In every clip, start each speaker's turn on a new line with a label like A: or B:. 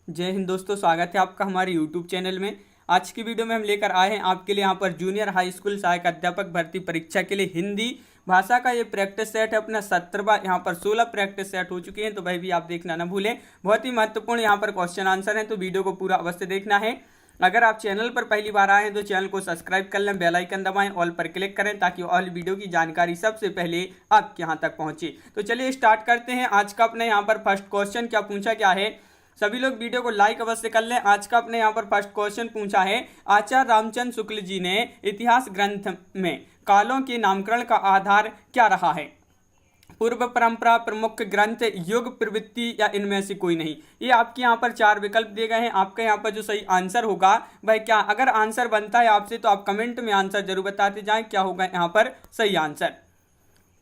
A: जय हिंद दोस्तों, स्वागत है आपका हमारे यूट्यूब चैनल में। आज की वीडियो में हम लेकर आए हैं आपके लिए यहाँ पर जूनियर हाई स्कूल सहायक अध्यापक भर्ती परीक्षा के लिए हिंदी भाषा का ये प्रैक्टिस सेट है अपना 17वां। यहाँ पर 16 प्रैक्टिस सेट हो चुके हैं, तो भाई भी आप देखना ना भूलें। बहुत ही महत्वपूर्ण यहाँ पर क्वेश्चन आंसर है, तो वीडियो को पूरा अवश्य देखना है। अगर आप चैनल पर पहली बार आए हैं तो चैनल को सब्सक्राइब कर लें, बेल आइकन दबाएं, ऑल पर क्लिक करें ताकि ऑल वीडियो की जानकारी सबसे पहले आपके यहाँ तक पहुँचे। तो चलिए स्टार्ट करते हैं। आज का अपने यहाँ पर फर्स्ट क्वेश्चन क्या पूछा गया है, सभी लोग वीडियो को लाइक अवश्य कर लें। आज का अपने यहाँ पर फर्स्ट क्वेश्चन पूछा है, आचार्य रामचंद्र शुक्ल जी ने इतिहास ग्रंथ में कालों के नामकरण का आधार क्या रहा है? पूर्व परंपरा, प्रमुख ग्रंथ, युग, प्रवृत्ति या इनमें से कोई नहीं। ये आपके यहाँ पर 4 विकल्प दिए गए हैं। आपका यहाँ पर जो सही आंसर होगा वह क्या, अगर आंसर बनता है आपसे तो आप कमेंट में आंसर जरूर बताते जाएं क्या होगा यहाँ पर सही आंसर।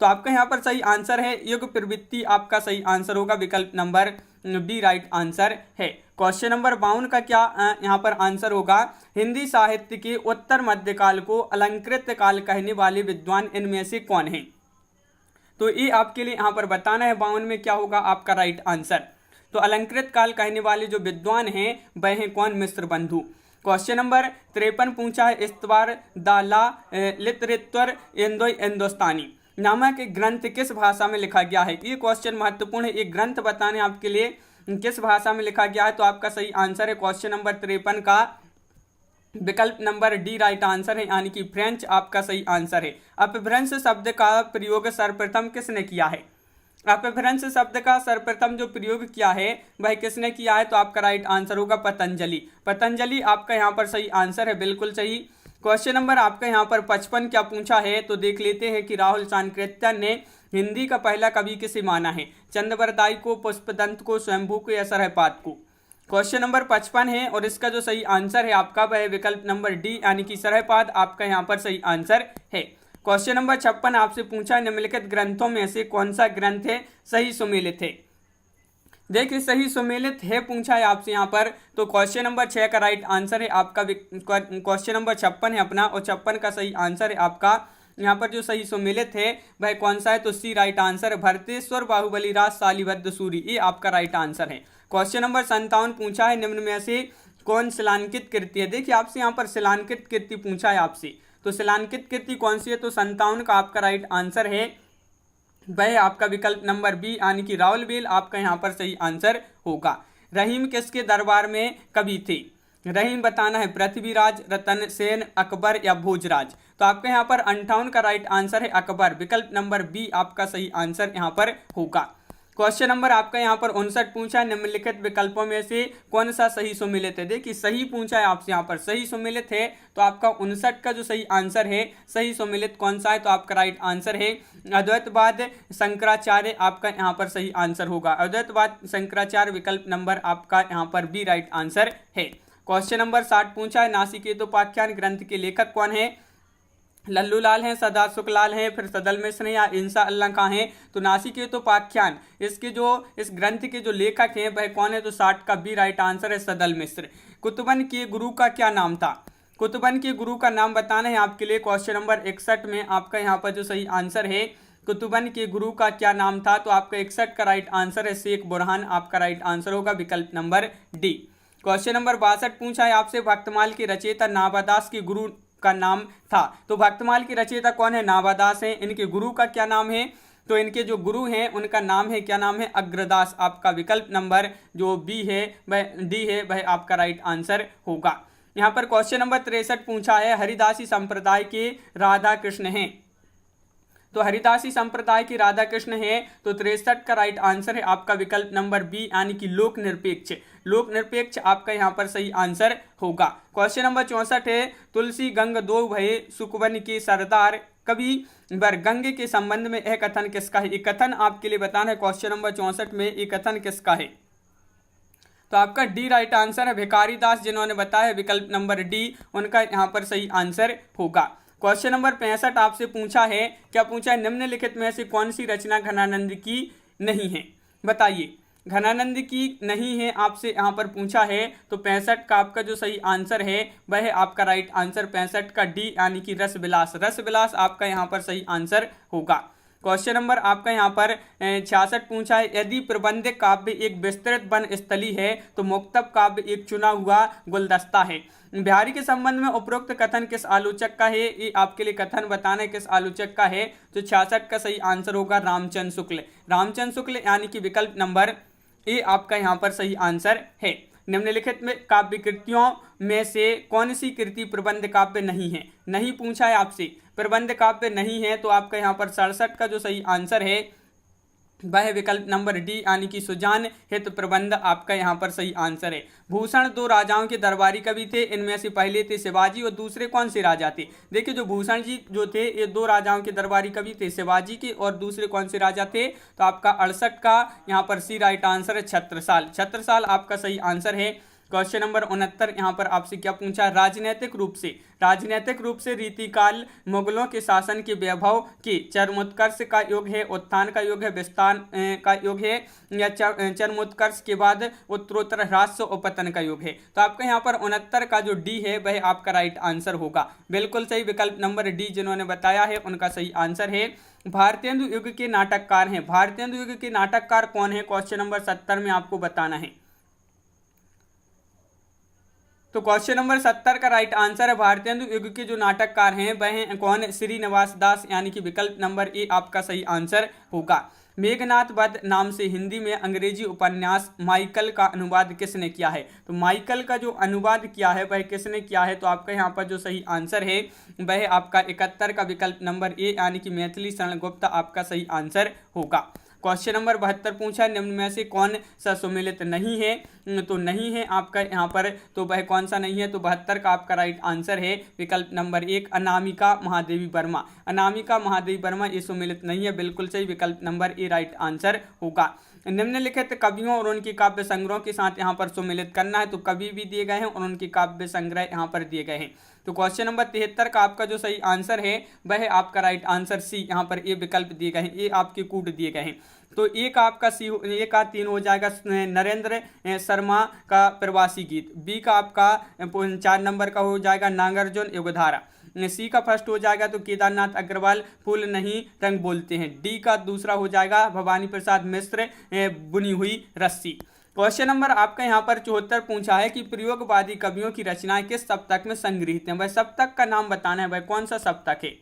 A: तो आपका यहाँ पर सही आंसर है युग प्रवृत्ति, आपका सही आंसर होगा विकल्प नंबर बी राइट आंसर है। क्वेश्चन नंबर 52 का क्या यहाँ पर आंसर होगा? हिंदी साहित्य के उत्तर मध्यकाल को अलंकृत काल कहने वाले विद्वान इनमें से कौन है? तो ये आपके लिए यहाँ पर बताना है 52 में क्या होगा आपका राइट आंसर। तो अलंकृत काल कहने वाले जो विद्वान हैं वह हैं कौन? मिश्र बंधु। क्वेश्चन नंबर 53 पूछा है, इस्तवार दाला लितरेत्वर हिंदुस्तानी नामक ग्रंथ किस भाषा में लिखा गया है? ये क्वेश्चन महत्वपूर्ण है। एक ग्रंथ बताने आपके लिए किस भाषा में लिखा गया है, तो आपका सही आंसर है क्वेश्चन नंबर 53 का विकल्प नंबर डी राइट आंसर है, यानी कि फ्रेंच आपका सही आंसर है। अपभ्रंश शब्द का प्रयोग सर्वप्रथम किसने किया है? अपभ्रंश शब्द का सर्वप्रथम जो प्रयोग किया है वह किसने किया है? तो आपका राइट आंसर होगा पतंजलि। पतंजलि आपका यहाँ पर सही आंसर है, बिल्कुल सही। क्वेश्चन नंबर आपका यहाँ पर 55 क्या पूछा है, तो देख लेते हैं कि राहुल सांकृत्य ने हिंदी का पहला कवि किसे माना है? चंद्रवरदाई को, पुष्पदंत को, स्वयंभू को या सरहपाद को? क्वेश्चन नंबर 55 है और इसका जो सही आंसर है आपका वह विकल्प नंबर डी यानी कि सरहपाद आपका यहाँ पर सही आंसर है। क्वेश्चन नंबर 56 आपसे पूछा, निम्नलिखित ग्रंथों में से कौन सा ग्रंथ है सही सुमेलित है? देखिए सही सुमेलित है पूछा है आपसे यहाँ पर, तो क्वेश्चन नंबर 6 का राइट आंसर है आपका क्वेश्चन नंबर 56 है अपना, और 56 का सही आंसर है आपका यहाँ पर जो सही सुमेलित है वह कौन सा है? तो सी राइट आंसर है, भरतेश्वर, बाहुबली राज, शालिभद्र सूरी, ये आपका राइट आंसर है। क्वेश्चन नंबर 57 पूछा है, निम्न में से कौन शिलांकित कृति है? देखिए आपसे यहाँ पर शिलांकित कृति पूछा है आपसे, तो शिलांकित कृति कौन सी है? तो 57 का आपका राइट आंसर है वह आपका विकल्प नंबर बी यानी कि रावलबेल आपका यहाँ पर सही आंसर होगा। रहीम किसके दरबार में कवि थे? रहीम बताना है पृथ्वीराज, रतन सेन, अकबर या भोजराज। तो आपका यहाँ पर 58 का राइट आंसर है अकबर, विकल्प नंबर बी आपका सही आंसर यहाँ पर होगा। क्वेश्चन नंबर आपका यहाँ पर 59 पूछा है, निम्नलिखित विकल्पों में से कौन सा सही सुमेलित है? देखिए सही पूछा है आपसे यहाँ पर, सही सुमेलित है, तो आपका 59 का जो सही आंसर है सही सुमेलित कौन सा है? तो आपका राइट आंसर है अद्वैतवाद शंकराचार्य, आपका यहाँ पर सही आंसर होगा अद्वैतवाद शंकराचार्य, विकल्प नंबर आपका यहाँ पर बी राइट आंसर है। क्वेश्चन नंबर 60 पूछा है, नासिकेतोपाख्यान ग्रंथ के लेखक कौन है? लल्लू लाल हैं, सदा सुखलाल हैं, फिर सदल मिश्र हैं या इंसा अल्लाह खां हैं? तो नासिकेतोपाख्यान इसके जो इस ग्रंथ के जो लेखक हैं वह कौन है? तो 60 का बी राइट आंसर है सदल मिश्र। कुतुबन के गुरु का क्या नाम था? कुतुबन के गुरु का नाम बताना है आपके लिए। क्वेश्चन नंबर 61 में आपका यहाँ पर जो सही आंसर है, कुतुबन के गुरु का क्या नाम था? तो आपका 61 का राइट आंसर है शेख बुरहान, आपका राइट आंसर होगा विकल्प नंबर डी। क्वेश्चन नंबर 62 पूछा है आपसे, भक्तमाल के रचयिता नाभादास के गुरु का नाम था? तो भक्तमाल के रचयिता कौन है? नाभादास हैं। इनके गुरु का क्या नाम है? तो इनके जो गुरु हैं उनका नाम है, क्या नाम है? अग्रदास, आपका विकल्प नंबर जो बी है वह डी है वह आपका राइट आंसर होगा। यहाँ पर क्वेश्चन नंबर 63 पूछा है, हरिदासी संप्रदाय के राधा कृष्ण हैं? तो हरिदासी संप्रदाय के राधा कृष्ण है, तो 63 का राइट आंसर है आपका विकल्प नंबर बी यानी कि लोक निरपेक्ष। लोक निरपेक्ष आपका यहाँ पर सही आंसर होगा। क्वेश्चन नंबर 64 है, तुलसी गंग दो भये सुकवन के सरदार कवि बर गंगे के संबंध में यह कथन किसका है? ये कथन आपके लिए बताना है क्वेश्चन नंबर 64 में ये कथन किसका है? तो आपका डी राइट आंसर है भिखारी दास, जिन्होंने बताया विकल्प नंबर डी उनका यहाँ पर सही आंसर होगा। क्वेश्चन नंबर 65 आपसे पूछा है, क्या पूछा है, निम्नलिखित में से कौन सी रचना घनानंद की नहीं है? बताइए, घनानंद की नहीं है आपसे यहाँ पर पूछा है, तो 65 का आपका जो सही आंसर है वह है आपका राइट आंसर 65 का डी यानी कि रस विलास। रस विलास आपका यहाँ पर सही आंसर होगा। क्वेश्चन नंबर आपका यहाँ पर 66 पूछा है, यदि प्रबंध काव्य एक विस्तृत वन स्थली है तो मुक्तक काव्य एक चुना हुआ गुलदस्ता है। बिहारी के संबंध में उपरोक्त कथन किस आलोचक का है, ये आपके लिए कथन बताना है किस आलोचक का है। तो 66 का सही आंसर होगा रामचंद्र शुक्ल। रामचंद्र शुक्ल यानी कि विकल्प नंबर ए आपका यहाँ पर सही आंसर है। निम्नलिखित में काव्य कृतियों में से कौन सी कृति प्रबंध काव्य नहीं है, नहीं पूछा है आपसे, प्रबंध काव्य नहीं है तो आपका यहाँ पर 67 का जो सही आंसर है वह विकल्प नंबर डी यानी कि सुजान हित प्रबंध आपका यहाँ पर सही आंसर है। भूषण दो राजाओं के दरबारी कवि थे, इनमें से पहले थे शिवाजी और दूसरे कौन से राजा थे। देखिए जो भूषण जी जो थे ये दो राजाओं के दरबारी कवि थे, शिवाजी के और दूसरे कौन से राजा थे। तो आपका 68 का यहाँ पर सी राइट आंसर है छत्रसाल। छत्रसाल आपका सही आंसर है। क्वेश्चन नंबर 69 यहाँ पर आपसे क्या पूछा, राजनीतिक रूप से रीतिकाल मुगलों के शासन के वैभव के चरमोत्कर्ष का योग है, उत्थान का योग है, विस्तार का योग है, या चरमोत्कर्ष के बाद उत्तरोत्तर ह्रास और पतन का योग है। तो आपका यहाँ पर 69 का जो डी है वह आपका राइट आंसर होगा। बिल्कुल सही, विकल्प नंबर डी जिन्होंने बताया है उनका सही आंसर है। भारतेंदु युग के नाटककार हैं, भारतेंदु युग के नाटककार कौन है, क्वेश्चन नंबर 70 में आपको बताना है। तो क्वेश्चन नंबर 70 का राइट आंसर है भारतेंदु युग के जो नाटककार हैं वह कौन, श्रीनिवास दास यानी कि विकल्प नंबर ए आपका सही आंसर होगा। मेघनाथ वध नाम से हिंदी में अंग्रेजी उपन्यास माइकल का अनुवाद किसने किया है। तो माइकल का जो अनुवाद किया है वह किसने किया है। तो आपका यहाँ पर जो सही आंसर है वह आपका 71 का विकल्प नंबर ए यानी कि मैथिली शरण गुप्त आपका सही आंसर होगा। क्वेश्चन नंबर 72 पूछा, निम्न में से कौन सा सुमेलित नहीं है। तो नहीं है आपका यहाँ पर, तो वह कौन सा नहीं है। तो 72 का आपका राइट आंसर है विकल्प नंबर 1 अनामिका महादेवी वर्मा। अनामिका महादेवी वर्मा ये सुमेलित नहीं है, बिल्कुल सही, विकल्प नंबर ए राइट आंसर होगा। निम्नलिखित कवियों और उनके काव्य संग्रहों के साथ यहाँ पर सुमेलित करना है। तो कवि भी दिए गए हैं और उनके काव्य संग्रह यहाँ पर दिए गए हैं। तो क्वेश्चन नंबर 73 का आपका जो सही आंसर है वह आपका राइट आंसर सी यहाँ पर ए विकल्प दिए गए हैं, ये आपके कूट दिए गए हैं। तो एक आपका सी, ए का 3 हो जाएगा नरेंद्र शर्मा का प्रवासी गीत, बी का आपका 4 नंबर का हो जाएगा नागार्जुन युगधारा, सी का फर्स्ट हो जाएगा तो केदारनाथ अग्रवाल फूल नहीं रंग बोलते हैं, डी का दूसरा हो जाएगा भवानी प्रसाद मिश्र बुनी हुई रस्सी। क्वेश्चन नंबर आपका यहाँ पर 74 पूछा है कि प्रयोगवादी कवियों की रचनाएं किस सप्तक में संग्रहित हैं। वह सप्तक का नाम बताना है, वह कौन सा सप्तक है।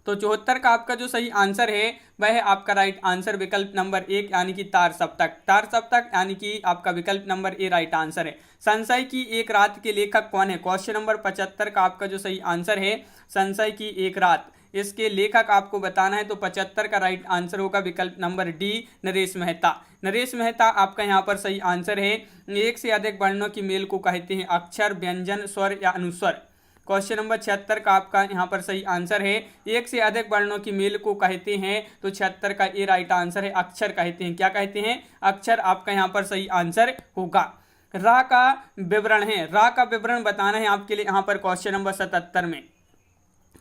A: तो 74 का आपका जो सही आंसर है वह है आपका राइट आंसर विकल्प नंबर 1 यानी कि तार सप्तक। तार सप्तक यानी कि आपका विकल्प नंबर ए राइट आंसर है। संशय की एक रात के लेखक कौन है। क्वेश्चन नंबर 75 का आपका जो सही आंसर है संशय की एक रात, इसके लेखक आपको बताना है। तो 75 का राइट आंसर होगा विकल्प नंबर डी नरेश मेहता। नरेश मेहता आपका यहाँ पर सही आंसर है। एक से अधिक वर्णों की मेल को कहते हैं अक्षर, व्यंजन, स्वर या अनुस्वर। क्वेश्चन नंबर 76 का आपका यहाँ पर सही आंसर है एक से अधिक वर्णों की मेल को कहते हैं। तो 76 का ए राइट आंसर है, अक्षर कहते हैं। क्या कहते हैं, अक्षर आपका यहाँ पर सही आंसर होगा। रा का विवरण है, रा का विवरण बताना है आपके लिए यहाँ पर क्वेश्चन नंबर 77 में।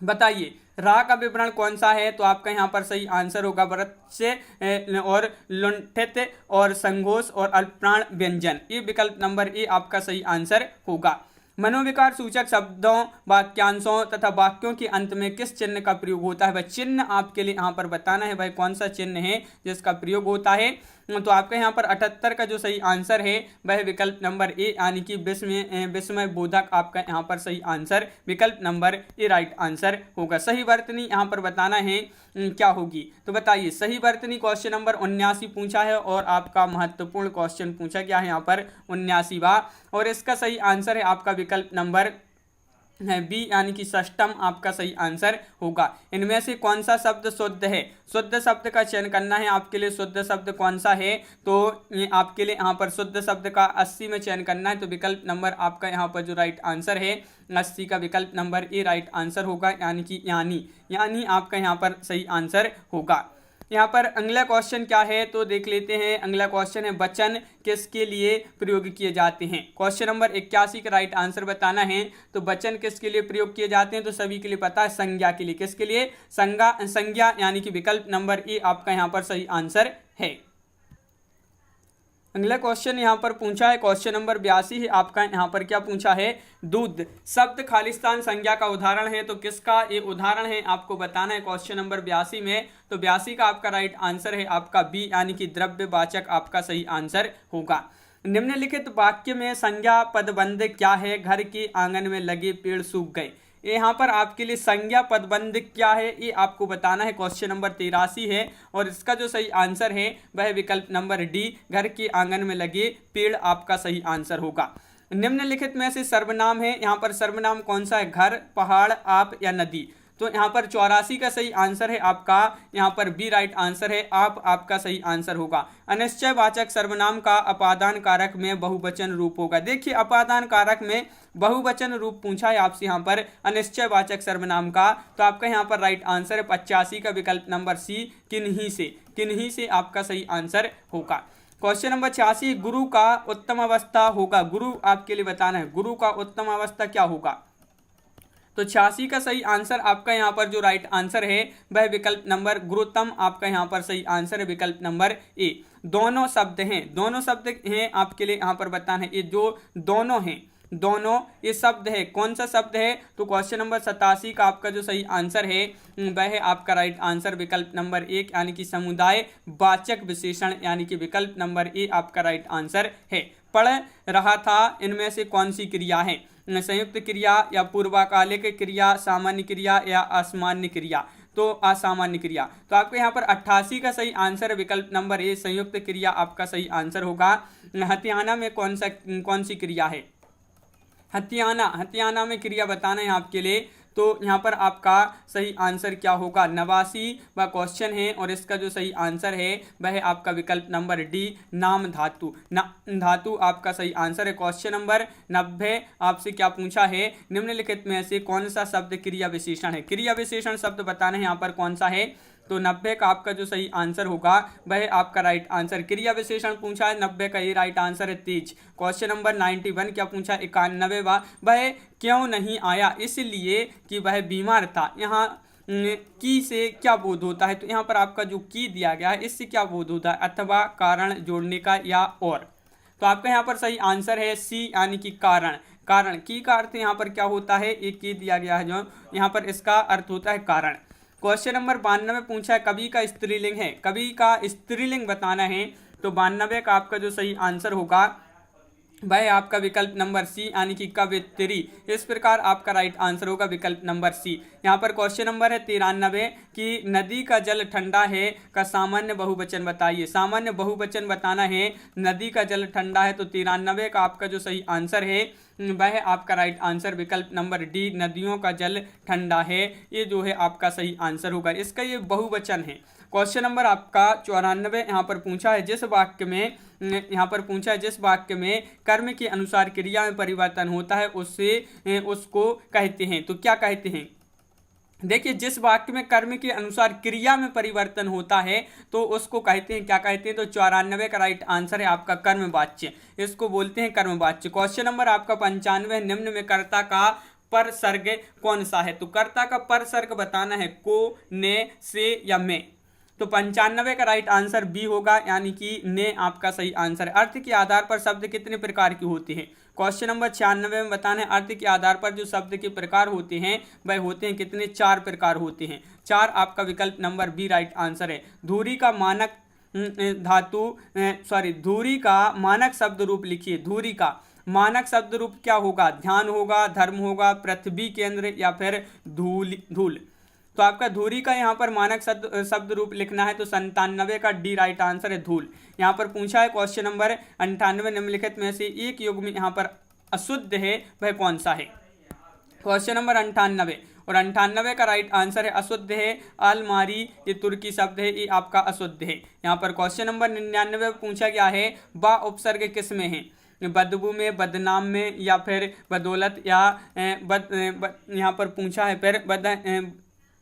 A: बताइए रा का विवरण कौन सा है। तो आपका यहाँ पर सही आंसर होगा वृक्ष और लुंठित और संघोष और अल्पप्राण व्यंजन, ये विकल्प नंबर ए आपका सही आंसर होगा। मनोविकार सूचक शब्दों, वाक्यांशों तथा वाक्यों के अंत में किस चिन्ह का प्रयोग होता है। वह चिन्ह आपके लिए यहाँ पर बताना है, वह कौन सा चिन्ह है जिसका प्रयोग होता है। तो आपका यहाँ पर 78 का जो सही आंसर है वह विकल्प नंबर ए यानी कि विस्मय बोधक आपका यहाँ पर सही आंसर विकल्प नंबर ए राइट आंसर होगा। सही वर्तनी यहाँ पर बताना है क्या होगी। तो बताइए सही वर्तनी क्वेश्चन नंबर 79 पूछा है और आपका महत्वपूर्ण क्वेश्चन पूछा गया है यहाँ पर 79वां, और इसका सही आंसर है आपका विकल्प नंबर बी यानी कि षष्टम आपका सही आंसर होगा। इनमें से कौन सा शब्द शुद्ध है। शुद्ध शब्द का चयन करना है आपके लिए। शुद्ध शब्द कौन सा है, तो ये आपके लिए यहाँ पर शुद्ध शब्द का 80 में चयन करना है। तो विकल्प नंबर आपका यहाँ पर जो राइट आंसर है 80 का विकल्प नंबर ए राइट आंसर होगा, यानी कि यानी आपका यहाँ पर सही आंसर होगा। यहाँ पर अगला क्वेश्चन क्या है तो देख लेते हैं। अगला क्वेश्चन है वचन किसके लिए प्रयोग किए जाते हैं। क्वेश्चन नंबर 81 का राइट आंसर बताना है। तो वचन किसके लिए प्रयोग किए जाते हैं, तो सभी के लिए पता है संज्ञा के लिए। किसके लिए, संज्ञा यानी कि विकल्प नंबर ए आपका यहाँ पर सही आंसर है। अगला क्वेश्चन यहाँ पर पूछा है, क्वेश्चन नंबर 82 है आपका। यहाँ पर क्या पूछा है, दूध शब्द खालिस्तान संज्ञा का उदाहरण है, तो किसका ये उदाहरण है आपको बताना है क्वेश्चन नंबर 82 में। तो 82 का आपका राइट आंसर है आपका बी, यानी कि द्रव्यवाचक आपका सही आंसर होगा। निम्नलिखित वाक्य में संज्ञा पदबंध क्या है, घर के आंगन में लगे पेड़ सूख गए। यहाँ पर आपके लिए संज्ञा पदबंध क्या है ये आपको बताना है, क्वेश्चन नंबर 83 है। और इसका जो सही आंसर है वह विकल्प नंबर डी, घर के आंगन में लगे पेड़ आपका सही आंसर होगा। निम्नलिखित में से सर्वनाम है, यहाँ पर सर्वनाम कौन सा है, घर, पहाड़, आप या नदी। तो यहाँ पर 84 का सही आंसर है आपका, यहाँ पर बी राइट आंसर है, आप आपका सही आंसर होगा। अनिश्चयवाचक सर्वनाम का अपादान कारक में बहुवचन रूप होगा। देखिए अपादान कारक में बहुवचन रूप पूछा है आपसे यहाँ पर अनिश्चयवाचक सर्वनाम का, तो आपका यहाँ पर राइट आंसर है 85 का विकल्प नंबर सी, किन्हीं से आपका सही आंसर होगा। क्वेश्चन नंबर 86, गुरु का उत्तम अवस्था होगा। गुरु आपके लिए बताना है, गुरु का उत्तम अवस्था क्या होगा। तो 86 का सही आंसर आपका यहाँ पर जो राइट आंसर है वह विकल्प नंबर गुरुतम आपका यहाँ पर सही आंसर है, विकल्प नंबर ए। दोनों शब्द हैं आपके लिए यहाँ पर बताना है, ये जो दोनों हैं, दोनों ये शब्द है, कौन सा शब्द है। तो क्वेश्चन नंबर 87 का आपका जो सही आंसर है वह है आपका राइट आंसर विकल्प नंबर 1, यानी कि समुदाय वाचक विशेषण, यानी कि विकल्प नंबर ए आपका राइट आंसर है। पढ़ रहा था इनमें से कौन सी क्रिया है, संयुक्त क्रिया या पूर्वकालिक क्रिया, सामान्य क्रिया या असामान्य क्रिया। तो असामान्य क्रिया। तो आपको यहाँ पर 88 का सही आंसर विकल्प नंबर ए, संयुक्त क्रिया आपका सही आंसर होगा। हथियाना में कौन सी क्रिया है, हथियाना में क्रिया बताना है आपके लिए। तो यहाँ पर आपका सही आंसर क्या होगा, 89 व क्वेश्चन है और इसका जो सही आंसर है वह है आपका विकल्प नंबर डी, नाम धातु। धातु आपका सही आंसर है। क्वेश्चन नंबर 90 आपसे क्या पूछा है, निम्नलिखित में से कौन सा शब्द क्रिया विशेषण है। क्रिया विशेषण शब्द बताना है यहाँ पर कौन सा है। तो 90 का आपका जो सही आंसर होगा वह आपका राइट आंसर, क्रिया विशेषण पूछा है 90 का ये राइट आंसर है तेज। क्वेश्चन नंबर 91 क्या पूछा, 91वां, वह क्यों नहीं आया, इसलिए कि वह बीमार था। यहाँ की से क्या बोध होता है, तो यहाँ पर आपका जो की दिया गया है इससे क्या बोध होता है, अथवा कारण जोड़ने का या और। तो आपका यहाँ पर सही आंसर है सी, यानी कि कारण की का अर्थ यहाँ पर क्या होता है, एक की दिया गया है जो यहाँ पर इसका अर्थ होता है कारण। क्वेश्चन नंबर 92 पूछा है कवि का स्त्रीलिंग है, कवि का स्त्रीलिंग बताना है। तो 92 का आपका जो सही आंसर होगा वह आपका विकल्प नंबर सी, यानी कि कवित्री। इस प्रकार आपका राइट आंसर होगा विकल्प नंबर सी। यहाँ पर क्वेश्चन नंबर है 93 कि नदी का जल ठंडा है का सामान्य बहुवचन बताइए। सामान्य बहुवचन बताना है, नदी का जल ठंडा है। तो 93 का आपका जो सही आंसर है वह आपका राइट आंसर विकल्प नंबर डी, नदियों का जल ठंडा है। ये जो है आपका सही आंसर होगा, इसका ये बहुवचन है। क्वेश्चन नंबर आपका 94 यहाँ पर पूछा है, जिस वाक्य में कर्म के अनुसार क्रिया में परिवर्तन होता है उसको कहते हैं। तो क्या कहते हैं, देखिए जिस वाक्य में कर्म के अनुसार क्रिया में परिवर्तन होता है तो उसको कहते हैं, क्या कहते हैं। तो 94 का राइट आंसर है आपका कर्मवाच्य, इसको बोलते हैं कर्मवाच्य। क्वेश्चन नंबर आपका 95, निम्न में कर्ता का परसर्ग कौन सा है। तो कर्ता का परसर्ग बताना है, को, ने, से या में। तो 95 का राइट आंसर बी होगा, यानी कि ने आपका सही आंसर है। अर्थ के आधार पर शब्द कितने प्रकार की होते हैं। क्वेश्चन नंबर 96 में बताना है, अर्थ के आधार पर जो शब्द के प्रकार होते हैं वह होते हैं कितने, 4 प्रकार होते हैं। 4 आपका विकल्प नंबर बी राइट आंसर है। धुरी का मानक शब्द रूप लिखिए। धुरी का मानक शब्द रूप क्या होगा, ध्यान होगा, धर्म होगा, पृथ्वी केंद्र या फिर धूल। तो आपका धुरी का यहाँ पर मानक शब्द रूप लिखना है। तो 97 का डी राइट आंसर है, धूल। यहाँ पर पूछा है क्वेश्चन नंबर 98, निम्नलिखित में से एक युग में यहाँ पर अशुद्ध है वह कौन सा है। क्वेश्चन नंबर 98 और 98 का राइट आंसर है अशुद्ध है, अलमारी ये तुर्की शब्द है, ये आपका अशुद्ध है। यहाँ पर क्वेश्चन नंबर 99 पूछा गया है, बा उपसर्ग किस में है, बदबू में, बदनाम में या फिर बदौलत या यहाँ पर पूछा है फिर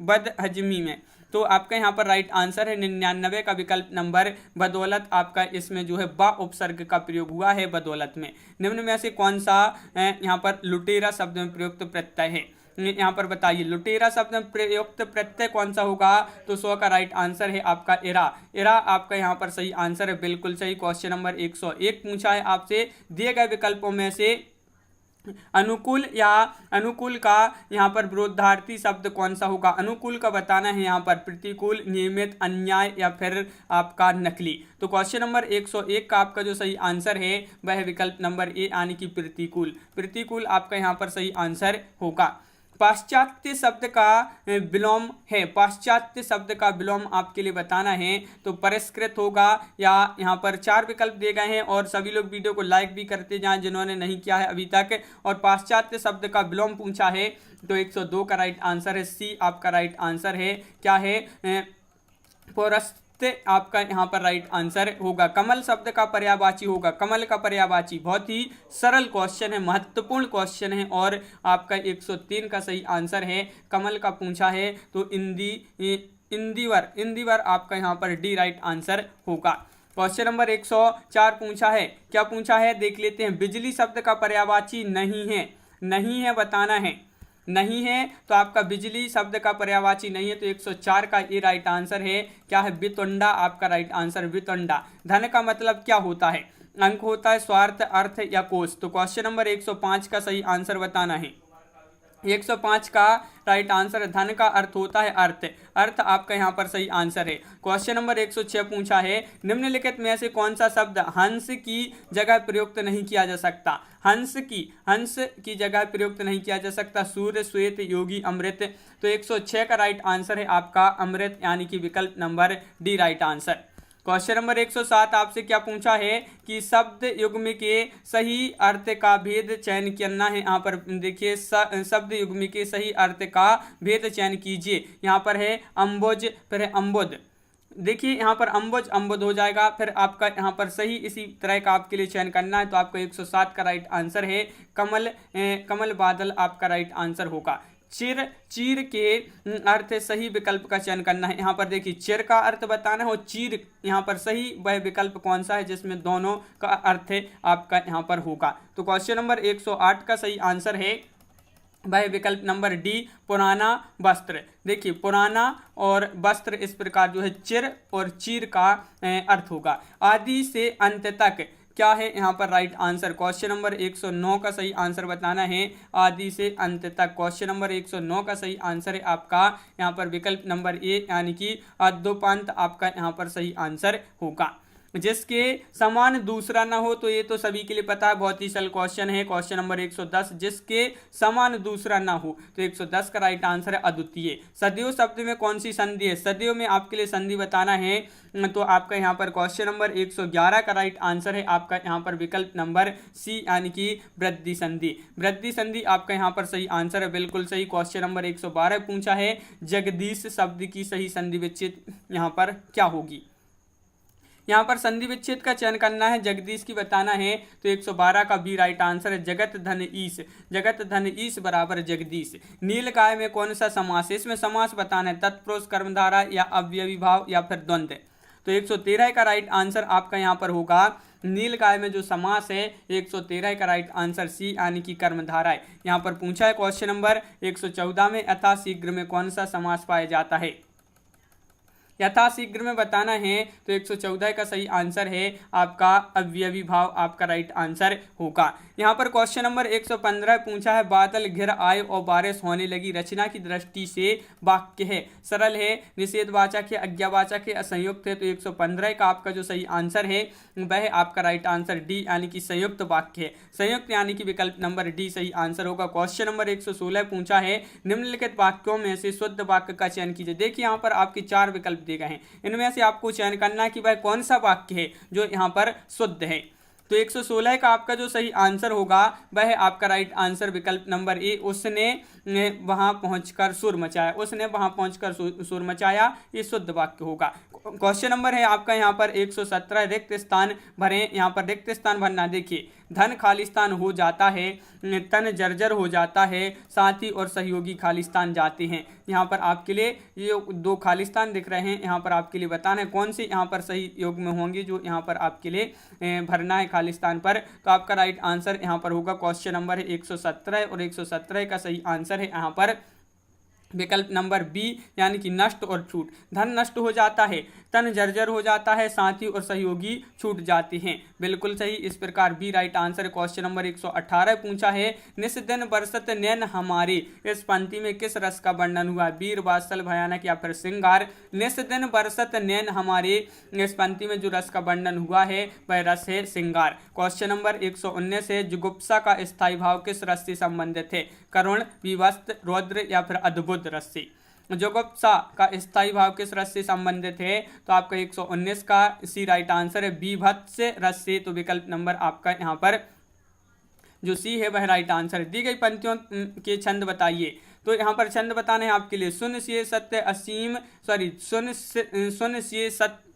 A: बदहजमी में। तो आपका यहाँ पर राइट आंसर है 99 का विकल्प नंबर बदौलत। आपका इसमें जो है बा उपसर्ग का प्रयोग हुआ है बदौलत में। निम्न में से कौन सा यहाँ पर लुटेरा शब्द में प्रयुक्त प्रत्यय है। यहाँ पर बताइए लुटेरा शब्द में प्रयुक्त प्रत्यय कौन सा होगा, तो 100 का राइट आंसर है आपका इरा। इरा आपका यहाँ पर सही आंसर है, बिल्कुल सही। क्वेश्चन नंबर 101 पूछा है आपसे, दिए गए विकल्पों में से अनुकूल या अनुकूल का यहाँ पर विरोधार्थी शब्द कौन सा होगा। अनुकूल का बताना है यहाँ पर प्रतिकूल, नियमित, अन्याय या फिर आपका नकली। तो क्वेश्चन नंबर 101 का आपका जो सही आंसर है वह विकल्प नंबर ए यानी कि प्रतिकूल। प्रतिकूल आपका यहाँ पर सही आंसर होगा। पाश्चात्य शब्द का विलोम है, पाश्चात्य शब्द का विलोम आपके लिए बताना है, तो परिष्कृत होगा या यहाँ पर 4 विकल्प दिए गए हैं और सभी लोग वीडियो को लाइक भी करते जाएं जिन्होंने नहीं किया है अभी तक। और पाश्चात्य शब्द का विलोम पूछा है तो 102 का राइट आंसर है, सी आपका राइट आंसर है। क्या है, पौरस्त्य आपका यहाँ पर राइट आंसर होगा। कमल शब्द का पर्यायवाची होगा, कमल का पर्यायवाची। बहुत ही सरल क्वेश्चन है, महत्वपूर्ण क्वेश्चन है और आपका 103 का सही आंसर है। कमल का पूछा है तो इंदिवर, इंदिवर आपका यहाँ पर डी राइट आंसर होगा। क्वेश्चन नंबर 104 पूछा है, क्या पूछा है देख लेते हैं। बिजली शब्द का पर्यायवाची नहीं है, नहीं है बताना है, नहीं है तो आपका बिजली शब्द का पर्यायवाची नहीं है, तो 104 का ये राइट आंसर है। क्या है, वितुंडा आपका राइट आंसर, वितुंडा। धन का मतलब क्या होता है, अंक होता है, स्वार्थ, अर्थ या कोष। तो क्वेश्चन नंबर 105 का सही आंसर बताना है। 105 का राइट आंसर, धन का अर्थ होता है अर्थ, अर्थ आपका यहाँ पर सही आंसर है। क्वेश्चन नंबर 106 पूछा है, निम्नलिखित में से कौन सा शब्द हंस की जगह प्रयुक्त नहीं किया जा सकता। हंस की जगह प्रयुक्त नहीं किया जा सकता। सूर्य, श्वेत, योगी, अमृत। तो 106 का राइट आंसर है आपका अमृत यानी कि विकल्प number D right answer. Question number 107 आपसे क्या पूछा है कि शब्द युग्म के सही अर्थ का भेद चयन करना है। यहाँ पर देखिए शब्द युग्म के सही अर्थ का भेद चयन कीजिए। यहाँ पर है अम्बुज, फिर है अम्बुद। देखिए यहाँ पर अम्बुज अम्बुद हो जाएगा, फिर आपका यहाँ पर सही इसी तरह का आपके लिए चयन करना है, तो आपका 107 का राइट आंसर है कमल, कमल बादल आपका राइट आंसर होगा। चिर, चीर के अर्थ सही विकल्प का चयन करना है। यहाँ पर देखिए चिर का अर्थ बताना है और चीर यहाँ पर सही वह विकल्प कौन सा है जिसमें दोनों का अर्थ आपका यहाँ पर होगा। तो क्वेश्चन नंबर 108 का सही आंसर है वह विकल्प नंबर डी, पुराना वस्त्र। देखिए पुराना और वस्त्र इस प्रकार जो है चिर और चीर का अर्थ होगा। आदि से अंत तक क्या है यहाँ पर राइट आंसर। क्वेश्चन नंबर 109 का सही आंसर बताना है, आदि से अंत तक। क्वेश्चन नंबर 109 का सही आंसर है आपका यहाँ पर विकल्प नंबर ए यानी कि अद्योपांत आपका यहाँ पर सही आंसर होगा। जिसके समान दूसरा ना हो, तो ये तो सभी के लिए पता है, बहुत ही सरल क्वेश्चन है। क्वेश्चन नंबर 110, जिसके समान दूसरा ना हो, तो 110 का राइट आंसर है अद्वितीय। सदियों शब्द में कौन सी संधि है, सदियों में आपके लिए संधि बताना है, तो आपका यहाँ पर क्वेश्चन नंबर 111 का राइट आंसर है आपका यहाँ पर विकल्प नंबर सी यानी कि वृद्धि संधि। वृद्धि संधि आपका यहाँ पर सही आंसर है, बिल्कुल सही। क्वेश्चन नंबर 112 पूछा है, जगदीश शब्द की सही संधि विच्छेद यहाँ पर क्या होगी। यहाँ पर संधि विच्छेद का चयन करना है, जगदीश की बताना है, तो 112 का बी राइट आंसर है जगत धन ईश, जगत धन ईश बराबर जगदीश। नीलगाय में कौन सा समास है, इसमें समास बताना है, तत्पुरुष, कर्मधारा या अव्ययी भाव या फिर द्वंद्व। तो 113 का राइट आंसर आपका यहाँ पर होगा नीलगाय में जो समास है 113 का राइट आंसर सी यानी कि कर्मधारा है। यहाँ पर पूछा है क्वेश्चन नंबर 114 में यथाशीघ्र में कौन सा समास पाया जाता है। यथाशीघ्र में बताना है, तो 114 का सही आंसर है आपका अव्ययी भाव आपका राइट आंसर होगा। यहाँ पर क्वेश्चन नंबर 115 पूछा है, बादल घिर आए और बारिश होने लगी, रचना की दृष्टि से वाक्य है, सरल है, निषेधवाचक है, आज्ञावाचक है, असंयुक्त है। तो 115 का आपका जो सही आंसर है वह आपका राइट आंसर डी यानी कि संयुक्त वाक्य है, संयुक्त यानी कि विकल्प नंबर डी सही आंसर होगा। क्वेश्चन नंबर 116 पूछा है, निम्नलिखित वाक्यों में से शुद्ध वाक्य का चयन कीजिए। देखिए यहाँ पर आपके 4 विकल्प दिए गए हैं, इनमें से आपको चयन करना है कि वह कौन सा वाक्य है जो यहाँ पर शुद्ध है। तो 116 का आपका जो सही आंसर होगा वह आपका राइट आंसर विकल्प नंबर ए, उसने वहां पहुंचकर सुर मचाया, उसने वहां पहुंचकर सुर मचाया, ये शुद्ध वाक्य होगा। क्वेश्चन नंबर है आपका यहाँ पर 117, रिक्त स्थान भरें। यहाँ पर रिक्त स्थान भरना, देखिए धन खालिस्तान हो जाता है, तन जर्जर हो जाता है, साथी और सहयोगी खालिस्तान जाते हैं। यहाँ पर आपके लिए ये 2 खालिस्तान दिख रहे हैं, यहाँ पर आपके लिए बताना है कौन से यहाँ पर सही योग में होंगे जो यहाँ पर आपके लिए भरना है खालिस्तान पर। तो आपका राइट आंसर यहाँ पर होगा क्वेश्चन नंबर है 117 और 117 का सही आंसर है यहाँ पर विकल्प नंबर बी यानी कि नष्ट और छूट। धन नष्ट हो जाता है, तन जर्जर हो जाता है, साथी और सहयोगी छूट जाते हैं। बिल्कुल सही, इस प्रकार B right answer. Question number 118 पूछा है निस दिन बरसत नैन हमारे, इस पंक्ति में किस रस का वर्णन हुआ? वीर, वात्सल, भयानक या फिर श्रृंगार। निस दिन बरसत नैन हमारे, इस पंक्ति में जो रस का वर्णन हुआ है वह रस है श्रृंगार। क्वेश्चन नंबर 119 है जुगुप्सा का स्थायी भाव किस रस से संबंधित है? करुण, विवस्त, रौद्र या फिर अद्भुत रस से। जुगुप्सा का स्थायी भाव किस रस से संबंधित है? तो आपका 119 का सी राइट आंसर है बीभत्स रस से। तो विकल्प नंबर आपका यहाँ पर जो सी है वह राइट आंसर है। दी गई पंक्तियों के छंद बताइए। तो यहाँ पर छंद बताने हैं आपके लिए। सुन से सत्य असीम सुन से सत्य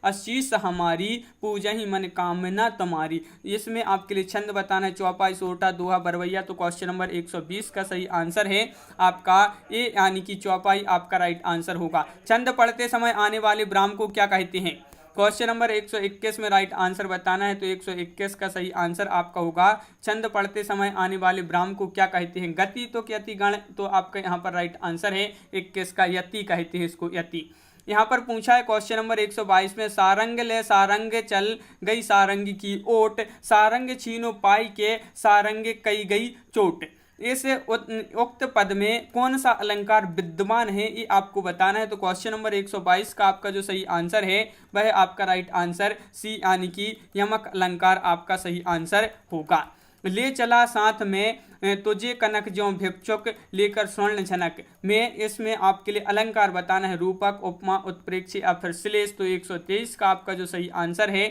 A: आशीष हमारी, पूजहि मन कामना तुम्हारी। इसमें आपके लिए छंद बताना है चौपाई, सोटा, दोहा, बरवैया। तो क्वेश्चन नंबर 120 का सही आंसर है आपका ए यानी कि चौपाई आपका राइट आंसर होगा। छंद पढ़ते समय आने वाले विराम को क्या कहते हैं? क्वेश्चन नंबर 121 में राइट आंसर बताना है। तो 121 का सही आंसर आपका होगा छंद पढ़ते समय आने वाले विराम को क्या कहते हैं? गति तो यति गण। तो आपका यहाँ पर राइट आंसर है 21 का यति कहते हैं इसको, यति। यहाँ पर पूछा है क्वेश्चन नंबर 122 में सारंग ले सारंग चल गई सारंग की ओट, सारंग छीनो पाई के सारंग कई गई चोट। इस उक्त पद में कौन सा अलंकार विद्यमान है ये आपको बताना है। तो क्वेश्चन नंबर 122 का आपका जो सही आंसर है वह आपका राइट आंसर सी यानी कि यमक अलंकार आपका सही आंसर होगा। ले चला साथ में तुझे कनक ज्यों भिक्षुक लेकर स्वर्ण झनक में, इसमें आपके लिए अलंकार बताना है रूपक, उपमा, उत्प्रेक्ष या फिर श्लेष। तो 123 का आपका जो सही आंसर है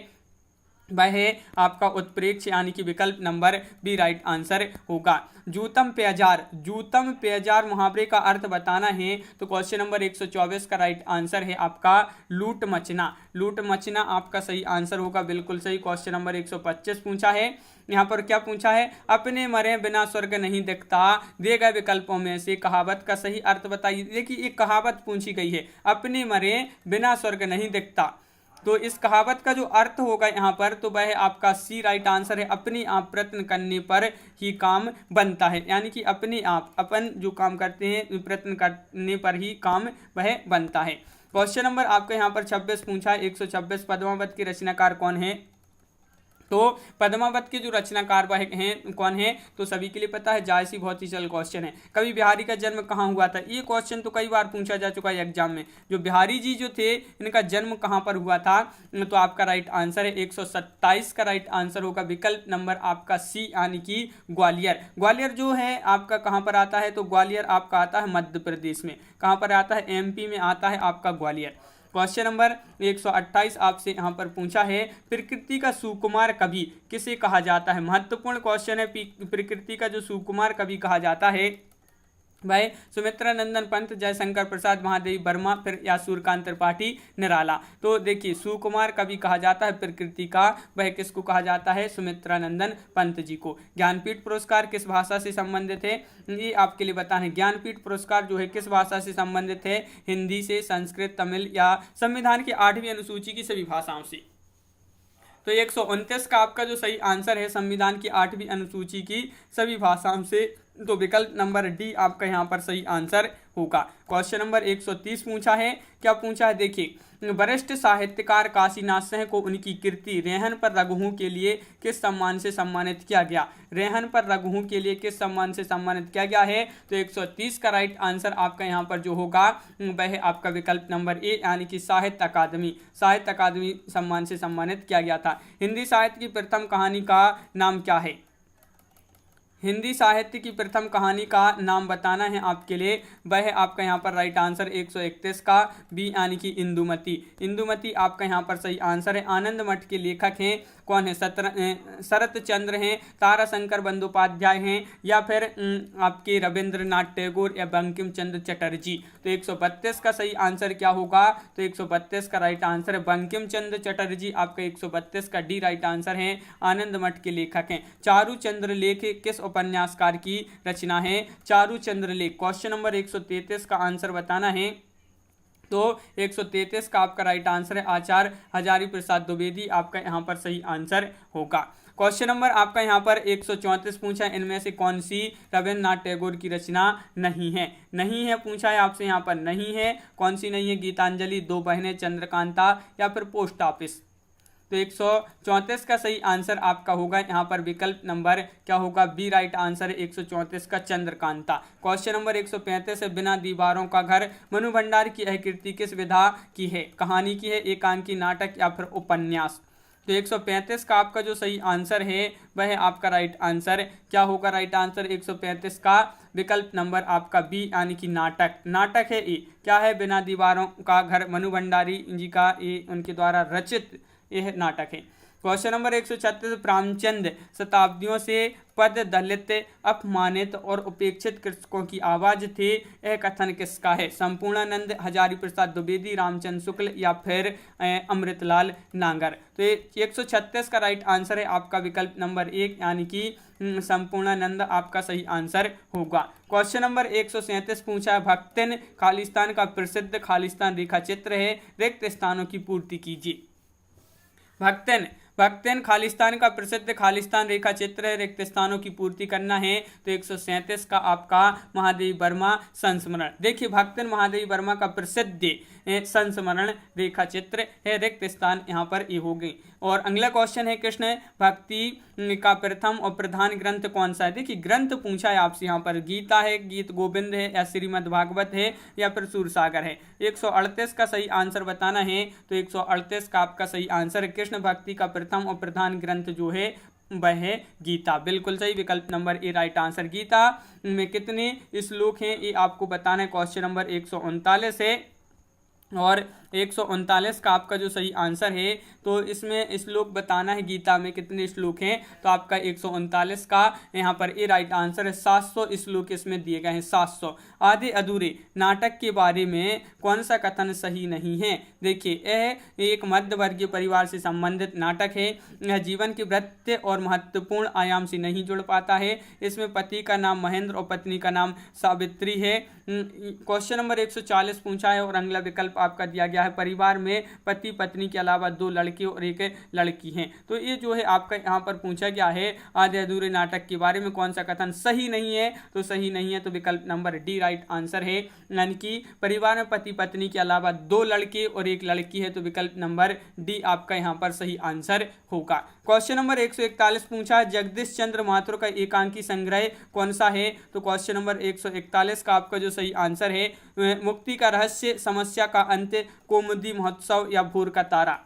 A: वह है आपका उत्प्रेक्ष यानी कि विकल्प नंबर बी राइट आंसर होगा। जूतम पेजार मुहावरे का अर्थ बताना है। तो क्वेश्चन नंबर 124 का राइट आंसर है आपका लूट मचना आपका सही आंसर होगा। बिल्कुल सही। क्वेश्चन नंबर 125 पूछा है। यहाँ पर क्या पूछा है? अपने मरे बिना स्वर्ग नहीं दिखता, दिए गए विकल्पों में से कहावत का सही अर्थ बताइए। देखिए एक कहावत पूछी गई है, अपने मरे बिना स्वर्ग नहीं दिखता। तो इस कहावत का जो अर्थ होगा यहाँ पर तो वह आपका सी राइट आंसर है अपनी आप प्रयत्न करने पर ही काम बनता है, यानी कि अपने आप अपन जो काम करते हैं प्रयत्न करने पर ही काम वह बनता है। क्वेश्चन नंबर आपका यहाँ पर 26 पूछा है। 126 पद्मावत के रचनाकार कौन है? तो पद्मावत के जो रचनाकार वह हैं कौन है? तो सभी के लिए पता है, जायसी बहुत ही सरल क्वेश्चन है। कवि बिहारी का जन्म कहाँ हुआ था? ये क्वेश्चन तो कई बार पूछा जा चुका है एग्जाम में। जो बिहारी जी जो थे इनका जन्म कहाँ पर हुआ था? तो आपका राइट आंसर है 127 का राइट आंसर होगा विकल्प नंबर आपका सी यानी कि ग्वालियर। ग्वालियर जो है आपका कहाँ पर आता है? तो ग्वालियर आपका आता है मध्य प्रदेश में। कहाँ पर आता है? एमपी में आता है आपका ग्वालियर। क्वेश्चन नंबर 128 आपसे यहाँ पर पूछा है प्रकृति का सुकुमार कवि किसे कहा जाता है? महत्वपूर्ण क्वेश्चन है। प्रकृति का जो सुकुमार कवि कहा जाता है वह सुमित्रा नंदन पंत, जयशंकर प्रसाद, महादेवी वर्मा, फिर या सूर्यकांत त्रिपाठी निराला। तो देखिए सुकुमार कवि कहा जाता है प्रकृति का, वह किसको कहा जाता है? सुमित्रा नंदन पंत जी को। ज्ञानपीठ पुरस्कार किस भाषा से संबंधित है? ये आपके लिए बताना है। ज्ञानपीठ पुरस्कार जो है किस भाषा से संबंधित है? हिंदी से, संस्कृत, तमिल या संविधान की 8वीं अनुसूची की सभी भाषाओं से। तो 129 का आपका जो सही आंसर है संविधान की 8वीं अनुसूची की सभी भाषाओं से। तो विकल्प नंबर डी आपका यहाँ पर सही आंसर होगा। क्वेश्चन नंबर 130 पूछा है। क्या पूछा है? देखिए वरिष्ठ साहित्यकार काशीनाथ सिंह को उनकी कृति रेहन पर रघुहू के लिए किस सम्मान से सम्मानित किया गया? रेहन पर रघुहू के लिए किस सम्मान से सम्मानित किया गया है? तो 130 का राइट आंसर आपका यहाँ पर जो होगा वह आपका विकल्प नंबर ए यानी कि साहित्य अकादमी सम्मान से सम्मानित किया गया था। हिंदी साहित्य की प्रथम कहानी का नाम क्या है? हिंदी साहित्य की प्रथम कहानी का नाम बताना है आपके लिए। वह आपका यहाँ पर राइट आंसर 131 का बी यानी कि इंदुमती आपका यहाँ पर सही आंसर है। आनंद मठ के लेखक हैं कौन है? शरत चंद्र हैं, ताराशंकर बंदोपाध्याय हैं या फिर आपके रविंद्रनाथ टैगोर या बंकिम चंद्र चटर्जी। तो 132 का सही आंसर क्या होगा? तो 132 का राइट आंसर है बंकिम चंद्र चटर्जी। आपका 132 का डी राइट आंसर है। आनंद मठ के लेखक हैं। चारू चंद्र लेख किस उपन्यासकार की रचना है? चारू चंद्र लेख। क्वेश्चन नंबर 133 का आंसर बताना है। तो 133 का आपका राइट आंसर है आचार्य हजारी प्रसाद द्विवेदी आपका यहाँ पर सही आंसर होगा। क्वेश्चन नंबर आपका यहाँ पर 134 पूछा है, इनमें से कौन सी रविन्द्रनाथ टैगोर की रचना नहीं है? नहीं है पूछा है आपसे यहाँ पर, नहीं है, कौन सी नहीं है? गीतांजलि, दो बहनें, चंद्रकांता या फिर पोस्ट ऑफिस। तो 134 का सही आंसर आपका होगा यहाँ पर विकल्प नंबर क्या होगा? बी राइट आंसर है 134 का चंद्रकांता। क्वेश्चन नंबर 135 है, बिना दीवारों का घर मनु भंडारी की यह कृति किस विधा की है? कहानी की है, एकांकी, नाटक या फिर उपन्यास? तो 135 का आपका जो सही आंसर है वह आपका राइट आंसर क्या होगा? राइट आंसर 135 का विकल्प नंबर आपका बी यानी कि नाटक। नाटक है ए, क्या है? बिना दीवारों का घर मनु भंडारी जी का ये उनके द्वारा रचित यह नाटक है। क्वेश्चन नंबर 136, प्रेमचंद शताब्दियों से पद दलित, अपमानित और उपेक्षित कृषकों की आवाज थे, यह कथन किसका है? संपूर्णानंद, हजारी प्रसाद द्विवेदी, रामचंद्र शुक्ल या फिर अमृतलाल नागर? तो 136 का राइट आंसर है आपका विकल्प नंबर 1 यानी कि संपूर्णानंद आपका सही आंसर होगा। क्वेश्चन नंबर 137 पूछा है, भक्तिन खालिस्तान का प्रसिद्ध खालिस्तान रेखा चित्र है, रिक्त स्थानों की पूर्ति कीजिए। भक्तिन खालिस्तान का प्रसिद्ध खालिस्तान रेखा चित्र है, रिक्त स्थानों की पूर्ति करना है। तो 137 का आपका महादेवी वर्मा संस्मरण। देखिए भक्तिन महादेवी वर्मा का प्रसिद्ध संस्मरण रेखा चित्र है, रिक्त स्थान यहाँ पर ये हो गई। और अगला क्वेश्चन है, कृष्ण भक्ति का प्रथम और प्रधान ग्रंथ कौन सा है? देखिए ग्रंथ पूछा है आपसे यहाँ पर, गीता है, गीत गोविंद है या श्रीमद् भागवत है या फिर सूरसागर है? 138 का सही आंसर बताना है। तो 138 का आपका सही आंसर है कृष्ण भक्ति का प्रथम और प्रधान ग्रंथ जो है वह है गीता। बिल्कुल सही, विकल्प नंबर ए राइट आंसर। गीता में कितने श्लोक हैं ये आपको बताना है। क्वेश्चन नंबर 139 है और 139 का आपका जो सही आंसर है, तो इसमें श्लोक बताना है गीता में कितने श्लोक हैं। तो आपका 139 का यहाँ पर ए राइट आंसर है। 700 श्लोक इसमें दिए गए हैं, 700। आधे अधूरे नाटक के बारे में कौन सा कथन सही नहीं है? देखिए यह एक मध्य वर्गीय परिवार से संबंधित नाटक है, यह जीवन के वृत्त और महत्वपूर्ण आयाम से नहीं जुड़ पाता है, इसमें पति का नाम महेंद्र और पत्नी का नाम सावित्री है। क्वेश्चन नंबर 140 पूछा है और अगला विकल्प आपका दिया गया है, परिवार में पति पत्नी के अलावा 2 लड़के और 1 लड़की हैं। तो ये जो है आपका यहाँ पर पूछा गया है आधे अधूरे नाटक के बारे में कौन सा कथन सही नहीं है? तो सही नहीं है, तो विकल्प नंबर डी राइट आंसर है, यानी कि परिवार में पति पत्नी के अलावा 2 लड़के और 1 लड़की है। तो विकल्प नंबर डी आपका यहाँ पर सही आंसर होगा। क्वेश्चन नंबर 141 पूछा, जगदीश चंद्र माथुर का एकांकी संग्रह कौन सा है? तो क्वेश्चन नंबर 141 का आपका जो सही आंसर है, मुक्ति का रहस्य, समस्या का अंत, कौमुदी महोत्सव या भोर का तारा?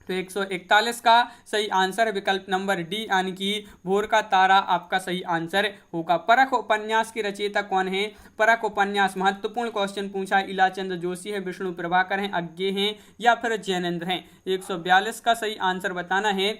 A: तो 141 का सही आंसर है विकल्प नंबर डी यानी कि भोर का तारा आपका सही आंसर होगा। परख उपन्यास के रचयिता कौन है? परख उपन्यास महत्वपूर्ण क्वेश्चन पूछा, इलाचंद्र जोशी है, विष्णु प्रभाकर हैं, अज्ञे हैं या फिर जैनेन्द्र हैं? 142 का सही आंसर बताना है।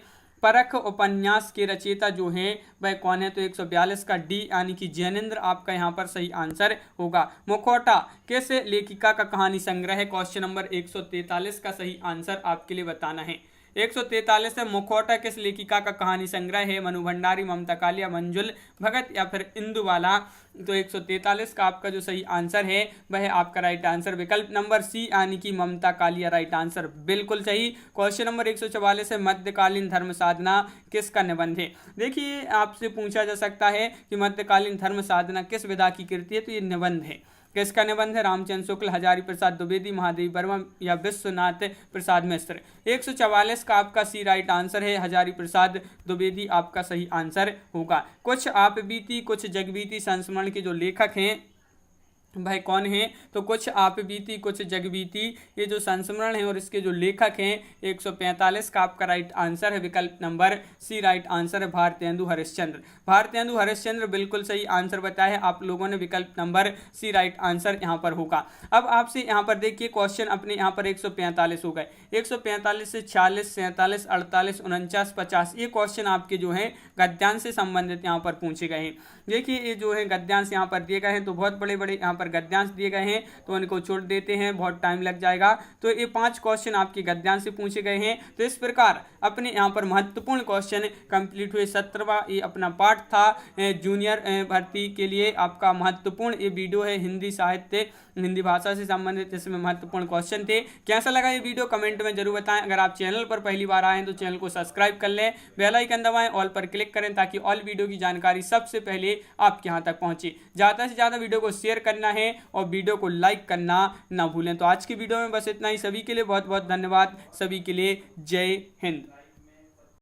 A: परख उपन्यास के रचयिता जो है वह कौन है? तो 142 का डी यानी कि जैनेन्द्र आपका यहाँ पर सही आंसर होगा। मुखौटा किस लेखिका का कहानी संग्रह है? क्वेश्चन नंबर 143 का सही आंसर आपके लिए बताना है। 143 है, मुखौटा किस लेखिका का कहानी संग्रह है? मनु भंडारी, ममता कालिया, मंजुल भगत या फिर इंदुबाला? तो 143 का आपका जो सही आंसर है वह आपका राइट आंसर विकल्प नंबर सी यानी कि ममता कालिया राइट आंसर, बिल्कुल सही। क्वेश्चन नंबर 144 है, मध्यकालीन धर्म साधना किसका निबंध है? देखिए आपसे पूछा जा सकता है कि मध्यकालीन धर्म साधना किस विधा की कृति है, तो ये निबंध है। किसका निबंध है? रामचंद्र शुक्ल, हजारी प्रसाद द्विवेदी, महादेवी वर्मा या विश्वनाथ प्रसाद मिश्र? 144 का आपका सी राइट आंसर है, हजारी प्रसाद द्विवेदी आपका सही आंसर होगा। कुछ आप बीती कुछ जगबीती संस्मरण के जो लेखक हैं भाई कौन है? तो कुछ आप बीती कुछ जगबीती ये जो संस्मरण है और इसके जो लेखक हैं 145 का आपका राइट आंसर है विकल्प नंबर सी राइट आंसर है भारतेंदु हरिश्चंद्र। भारतेंदु हरिश्चंद्र बिल्कुल सही आंसर बताया है आप लोगों ने, विकल्प नंबर सी राइट आंसर यहाँ पर होगा। अब आपसे यहाँ पर देखिए क्वेश्चन अपने यहाँ पर 145 हो गए, 145 से 46, 47, 48, 49, 50 ये क्वेश्चन आपके जो हैं गद्यांश से संबंधित यहाँ पर पूछे गए हैं। देखिए ये जो है गद्यांश यहाँ पर दिए गए हैं, तो बहुत बड़े बड़े यहाँ पर पर गद्यांश दिए गए हैं तो इनको छोड़ देते हैं, बहुत टाइम लग जाएगा। तो ये 5 क्वेश्चन आपके गद्यांश से पूछे गए हैं। तो इस प्रकार अपने यहाँ पर महत्वपूर्ण क्वेश्चन कंप्लीट हुए। 17वां ये अपना पार्ट था जूनियर भर्ती के लिए आपका महत्वपूर्ण ये वीडियो है, हिंदी साहित्य हिंदी भाषा से संबंधित इसमें महत्वपूर्ण क्वेश्चन थे। कैसा लगा ये वीडियो कमेंट में जरूर बताएं। अगर आप चैनल पर पहली बार आए हैं तो चैनल को सब्सक्राइब कर लें, बेल आइकन दबाएं, ऑल पर क्लिक करें ताकि ऑल वीडियो की जानकारी सबसे पहले आपके यहाँ तक पहुंचे। ज़्यादा से ज़्यादा वीडियो को शेयर करना है और वीडियो को लाइक करना ना भूलें। तो आज की वीडियो में बस इतना ही। सभी के लिए बहुत बहुत धन्यवाद। सभी के लिए जय हिंद।